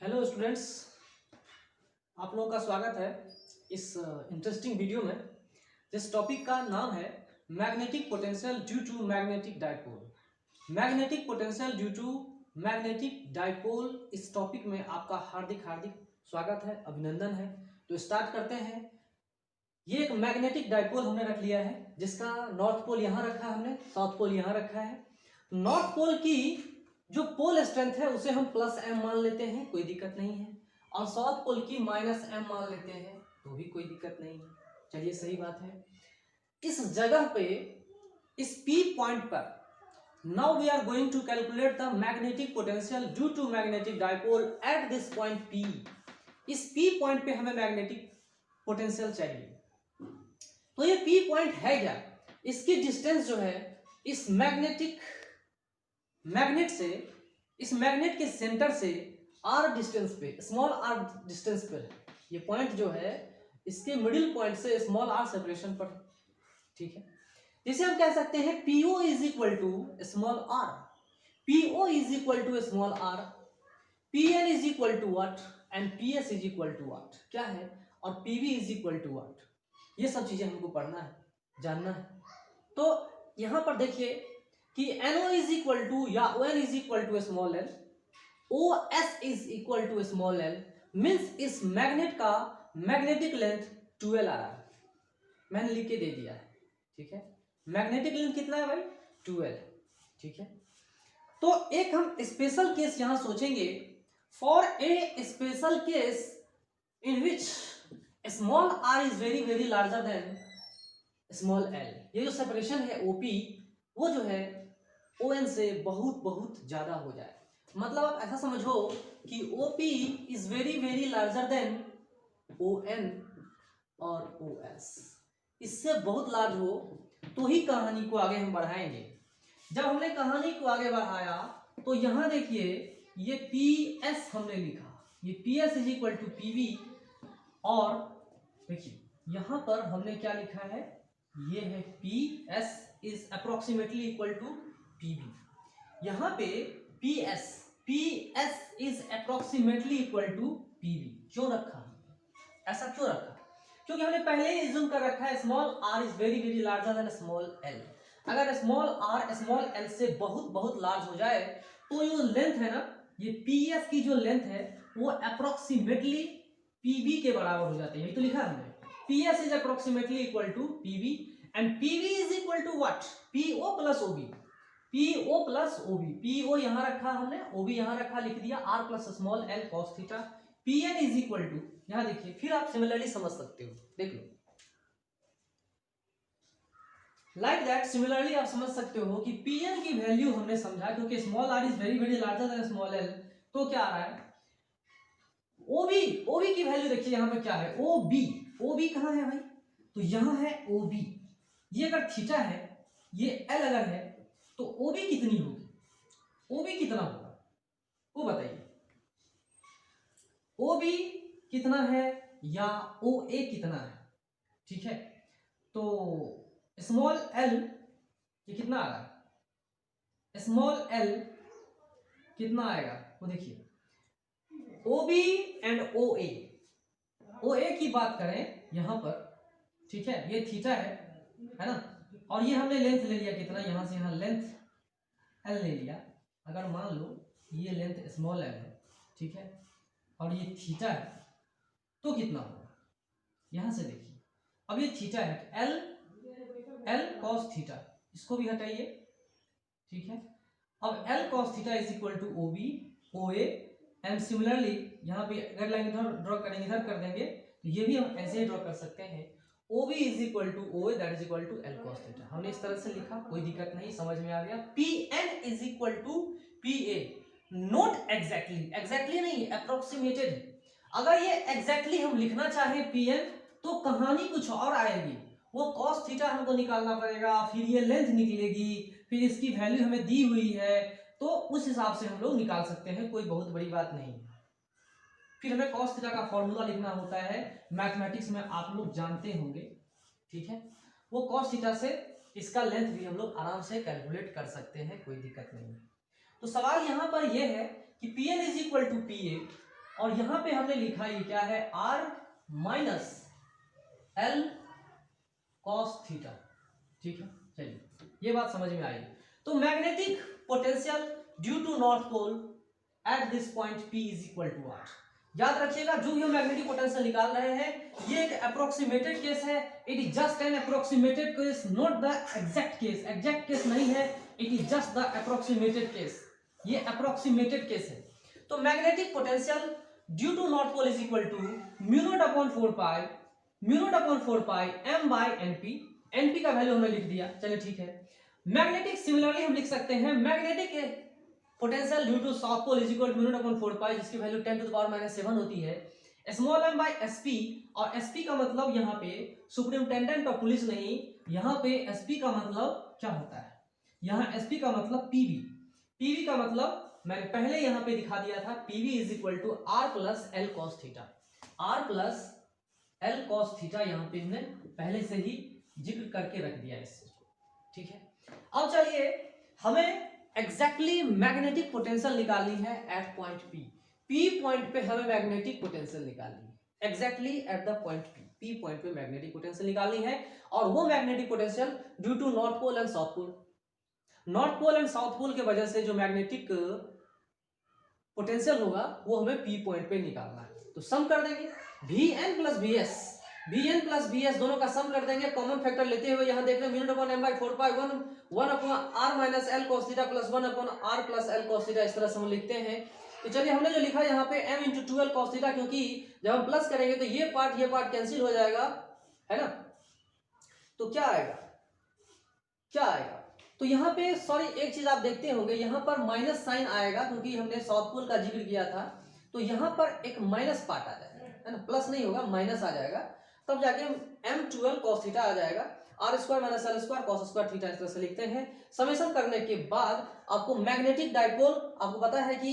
Hello students, आप लोगों का स्वागत है इस इंटरेस्टिंग वीडियो में। जिस टॉपिक का नाम है magnetic potential due to magnetic dipole. Magnetic potential due to magnetic dipole, इस टॉपिक में आपका हार्दिक हार्दिक स्वागत है, अभिनंदन है। तो स्टार्ट करते हैं। ये एक मैग्नेटिक डाइपोल हमने रख लिया है, जिसका नॉर्थ पोल यहाँ रखा है हमने, साउथ पोल यहाँ रखा है। नॉर्थ पोल की जो पोल स्ट्रेंथ है उसे हम +m मान लेते हैं, कोई दिक्कत नहीं है, और साउथ पोल की -m मान लेते हैं तो भी कोई दिक्कत नहीं है। चलिए, सही बात है। इस जगह पे, इस P पॉइंट पर, now we are going to calculate the magnetic potential due to magnetic dipole at this point P। इस P पॉइंट पे हमें मैग्नेटिक पोटेंशियल चाहिए। तो ये P पॉइंट है क्या? इसकी डिस्टेंस जो है इस मैग्नेट से, इस मैग्नेट के सेंटर से r डिस्टेंस पे, स्मॉल r डिस्टेंस पर ये पॉइंट जो है इसके मिडिल पॉइंट से स्मॉल r सेपरेशन पर, ठीक है। जिसे हम कह सकते हैं PO is equal to small r, PO is equal to small r, PN is equal to what and PS is equal to what, क्या है, और PV is equal to what. ये सब चीजें हमको पढ़ना है, जानना है। तो यहां पर देखिए कि NO इज इक्वल टू या ON is equal to small l, OS is equal to small l, means इस मैग्नेट का मैग्नेटिक लेंथ 12 आ रहा है। मैंने लिख के दे दिया है, ठीक है। मैग्नेटिक लेंथ कितना है भाई? 12, ठीक है। तो एक हम स्पेशल केस यहां सोचेंगे, for a special case in which small r is very very larger than small l। ये जो सेपरेशन है OP, वो जो है ON से बहुत बहुत ज्यादा हो जाए। मतलब आप ऐसा समझो कि OP is very very larger than ON और OS, इससे बहुत लार्ज हो तो ही कहानी को आगे हम बढ़ाएंगे। जब हमने कहानी को आगे बढ़ाया तो यहां देखिए ये PS हमने लिखा, ये PS is equal to PV, और देखिए यहां पर हमने क्या लिखा है, ये है PS is approximately equal to PV। यहां पे PS is approximately equal to PV क्यों रखा? ऐसा क्यों रखा? क्योंकि हमने पहले ही इज्यूम कर रखा है small r is very very larger than small l। अगर स्मॉल r स्मॉल l से बहुत बहुत लार्ज हो जाए तो जो लेंथ है ना, ये PS की जो लेंथ है वो अप्रोक्सीमेटली PV के बराबर हो जाती है। ये तो लिखा है हमने, PS is approximately equal to PV and PV is equal to what? PO plus OB, PO plus OB, PO यहाँ रखा हमने, OB यहाँ रखा, लिख दिया r plus small l cos theta. PN is equal to, यहाँ देखिए, फिर आप सिमिलरली समझ सकते हो, देख लो, लाइक दैट सिमिलरली आप समझ सकते हो कि PN की वैल्यू हमने समझा, क्योंकि small r is very very larger than small l, तो क्या आ रहा है, OB की वैल्यू देखिए यहाँ पे क्या है, OB कहाँ है भाई? तो यहाँ है OB। ये अगर थीटा है, ये L अगर है, तो OB कितनी होगी? OB कितना होगा वो बताइए। OB कितना है या OA कितना है, ठीक है। तो स्मॉल l ये कितना आ रहा है, स्मॉल l कितना आएगा वो देखिए, OB एंड OA की बात करें यहां पर, ठीक है, ये थीटा है ना, और ये हमने लेंथ ले लिया कितना, यहां से यहां लेंथ L ले लिया। अगर मान लो ये लेंथ स्मॉल l है, ठीक है, और ये थीटा है, तो कितना होगा, यहां से देखिए, अब ये थीटा है, L cos थीटा, इसको भी हटाइए, ठीक है। अब L cos theta is equal to OB OA, and similarly यहाँ पे अगर लाइन इधर ड्रॉ करेंगे, इधर कर देंगे, तो ये भी हम ऐसे ही ड्रॉ कर सकते हैं, OB is equal to OA that is equal to L cos theta. हमने इस तरह से लिखा, कोई दिक्कत नहीं, समझ में आ गया। PN is equal to PA, not exactly नहीं, अप्रोक्सीमेटेड। अगर ये एग्जैक्टली हम लिखना चाहें PN तो कहानी कुछ और आएगी, वो cos थीटा हमको निकालना पड़ेगा, फिर ये लेंथ निकलेगी, फिर इसकी वैल्यू हमें दी हुई है, तो उस हिसाब से हम लोग निकाल सकते हैं, कोई बहुत बड़ी बात नहीं। फिर हमें cos थीटा का फॉर्मूला लिखना होता है, मैथमेटिक्स में आप लोग जानते होंगे, ठीक है। वो cos थीटा से इसका लेंथ भी हम लोग आराम से कैलकुलेट कर सकते हैं, कोई दिक्कत नहीं है। तो सवाल यहां पर यह है कि PN is equal to PA, और यहां पे हमने लिखा ये क्या है, r minus l cos theta. ठीक है, चलिए ये बात समझ में आई। तो magnetic potential due to north pole at this point P is equal to r. याद रखिएगा, जो भी हम मैग्नेटिक पोटेंशियल निकाल रहे हैं ये एक अप्रोक्सीमेटेड केस है, it is just an approximated case, not the exact case. Exact case नहीं है, it is just the approximated case, ये अप्रोक्सीमेटेड केस है। तो magnetic potential due to north pole is equal to mu naught upon 4 pi m by NP. NP का value हमने लिख दिया, चलिए ठीक है। मैग्नेटिक सिमिलरली हम लिख सकते हैं magnetic potential due to south pole is equal to mu naught upon 4 pi, जिसकी वैल्यू 10 टू द पावर -7 होती है, स्मॉल m बाय एसपी। और एसपी का मतलब यहाँ पे सुपरिटेंडेंट ऑफ पुलिस नहीं, यहाँ पे एसपी का मतलब क्या होता है, यहाँ एसपी का मतलब पीवी। पीवी का मतलब मैंने पहले यहाँ पे दिखा दिया था, PV is equal to r plus l cos theta. R plus l cos theta यहाँ पे हमने पहले से ही जिक्र करके रख दिया इस चीज को, ठीक है। अब चलिए हमें एग्जैक्टली मैग्नेटिक पोटेंशियल निकालनी है at point P. P point पे हमें मैग्नेटिक पोटेंशियल निकालनी है, exactly at the point P. P point पे मैग्नेटिक पोटेंशियल निकालनी है, और वो magnetic potential due to north pole and south pole. North pole and south pole के वजह से जो मैग्नेटिक पोटेंशियल होगा वो हमें पी पॉइंट पे निकालना है। तो सम कर देंगे V N plus B S दोनों का सम कर देंगे, कॉमन फैक्टर लेते हुए यहाँ देख रहे हैं mu naught upon m by 4 pi 1 upon r minus l cos theta plus 1 upon r plus l cos theta, इस तरह से हम लिखते हैं। तो चलिए हमने जो लिखा यहाँ पे m इंटू 12 cos थीटा, क्योंकि जब हम प्लस करेंगे तो ये पार्ट कैंसिल हो जाएगा, है ना। तो क्या आएगा, तो यहाँ पे सॉरी एक चीज आप देखते होंगे, यहाँ पर माइनस साइन आएगा क्योंकि हमने साउथ पोल का जिक्र किया था, तो यहाँ पर एक माइनस पार्ट आ जाएगा, है ना, प्लस नहीं होगा माइनस आ जाएगा, तब जाके m12 cos थीटा आ जाएगा, r square minus l square cos square theta, इस तरह से लिखते हैं। समेशन करने के बाद आपको मैग्नेटिक डाइपोल, आपको पता है कि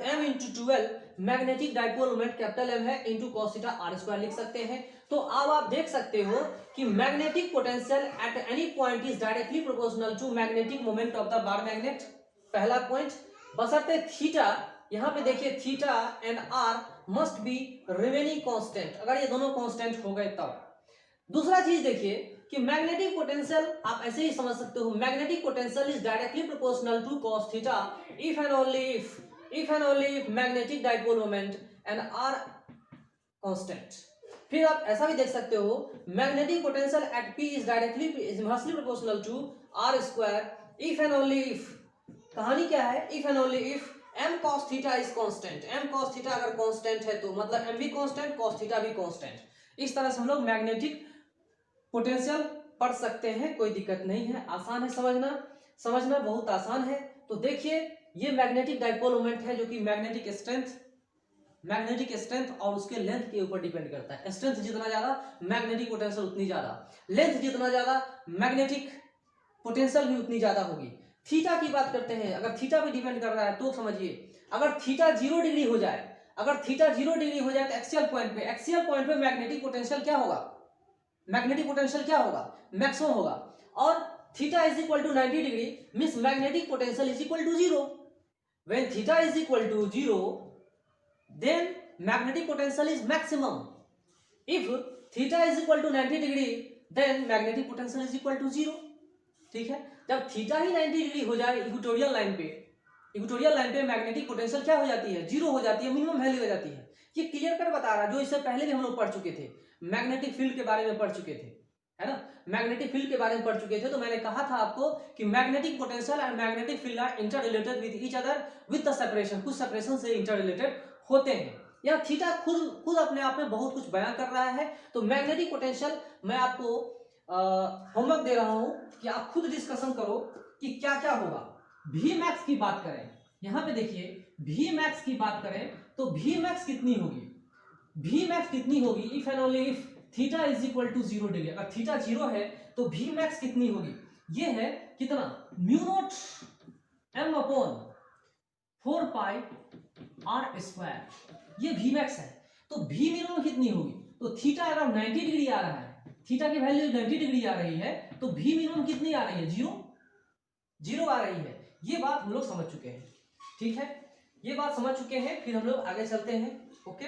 m into 12 magnetic dipole moment capital M है into cos theta r square लिख सकते हैं। तो अब आप देख सकते हो कि magnetic potential at any point is directly proportional to magnetic moment of the bar magnet, पहला पॉइंट, बशर्ते थीटा, यहाँ पे देखिए theta and r must be remaining constant, अगर ये दोनों कांस्टेंट हो गए तब। दूसरा चीज देखिए कि मैग्नेटिक पोटेंशियल आप ऐसे ही समझ सकते हो, magnetic potential is directly proportional to cos theta if and only if magnetic dipole moment and r constant. फिर आप ऐसा भी देख सकते हो magnetic potential at P is directly inversely proportional to r square if and only if, कहानी क्या है, if and only if m cos theta is constant. m cos theta अगर कांस्टेंट है तो मतलब m भी कांस्टेंट, cos थीटा भी constant. इस तरह से हम लोग मैग्नेटिक पोटेंशियल पढ़ सकते हैं, कोई दिक्कत नहीं है, आसान है समझना बहुत आसान है। तो देखिए ये मैग्नेटिक डाइपोल मोमेंट है जो कि मैग्नेटिक स्ट्रेंथ और उसके लेंथ के ऊपर डिपेंड करता है। स्ट्रेंथ जितना ज्यादा मैग्नेटिक पोटेंशियल उतनी ज्यादा, लेंथ जितना ज्यादा मैग्नेटिक पोटेंशियल भी उतनी ज्यादा होगी। थीटा की बात करते हैं, अगर थीटा पे डिपेंड कर रहा है तो समझिए अगर थीटा 0 डिग्री हो जाए, तो एक्सियल पॉइंट पे मैग्नेटिक पोटेंशियल क्या होगा, मैक्सिमम होगा। और theta is equal to 90 degree means magnetic potential is equal to 0। When theta is equal to 0 then magnetic potential is maximum. If theta is equal to 90 degree then magnetic potential is equal to 0। ठीक है, जब theta ही 90 degree हो जाए equatorial line पे magnetic potential क्या हो जाती है, 0 हो जाती है, मिनिमम वैल्यू हो जाती है। ये क्लियर कर बता रहा, जो इससे पहले भी हम लोग पढ़ चुके थे, मैग्नेटिक फील्ड के बारे में पढ़ चुके थे, है ना, मैग्नेटिक फील्ड के बारे में पढ़ चुके थे। तो मैंने कहा था आपको कि magnetic potential and magnetic field are interrelated with each other with the separation, कुछ सेपरेशन से इंटर रिलेटेड होते हैं। या थीटा खुद अपने आप में बहुत कुछ बयान कर रहा है। तो मैग्नेटिक पोटेंशियल मैं आपको होमवर्क दे रहा हूं कि आप खुद डिस्कशन करो कि क्या क्या होगा। वी मैक्स की बात करें, यहां पे देखिए वी मैक्स की बात करें तो वी मैक्स कितनी होगी, if and only if theta is equal to 0 degree. अगर थीटा 0 है तो वी मैक्स कितनी होगी, ये है कितना, म्यू नॉट m अपॉन 4 पाई r स्क्वायर, ये वी मैक्स है। तो वी मिनिमम कितनी होगी, तो थीटा अगर 90 डिग्री आ रहा है, थीटा की वैल्यू 90 डिग्री आ रही है, तो वी मिनिमम कितनी आ रही है, 0 आ रही है। ये बात हम लोग समझ चुके हैं, ठीक है। ये बात समझ चुके हैं, फिर हम लोग आगे चलते हैं। ओके।